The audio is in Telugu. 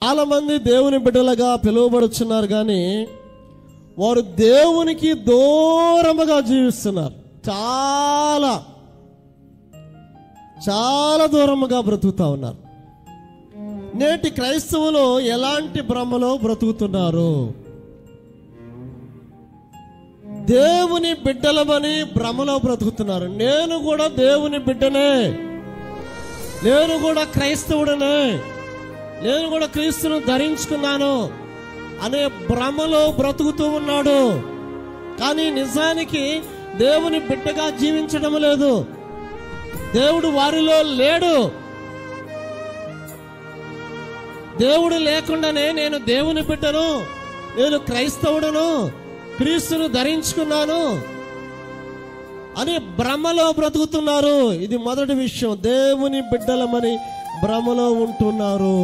చాలా మంది దేవుని బిడ్డలుగా పిలువబడుచున్నారు, కానీ వారు దేవునికి దూరముగా జీవిస్తున్నారు. చాలా చాలా దూరముగా బ్రతుకుతా ఉన్నారు. నేటి క్రైస్తవులు ఎలాంటి భ్రమలో బ్రతుకుతున్నారు? దేవుని బిడ్డలమని భ్రమలో బ్రతుకుతున్నారు. నేను కూడా దేవుని బిడ్డనే, నేను కూడా క్రైస్తవుడనే, నేను కూడా క్రీస్తును ధరించుకున్నాను అనే భ్రమలో బ్రతుకుతూ ఉన్నాడు. కానీ నిజానికి దేవుని బిడ్డగా జీవించడం లేదు. దేవుడు వారిలో లేడు. దేవుడు లేకుండానే నేను దేవుని బిడ్డను, నేను క్రైస్తవుడను, క్రీస్తును ధరించుకున్నాను అని భ్రమలో బ్రతుకుతున్నారు. ఇది మొదటి విషయం. దేవుని బిడ్డలమని భ్రమలో ఉంటున్నారు.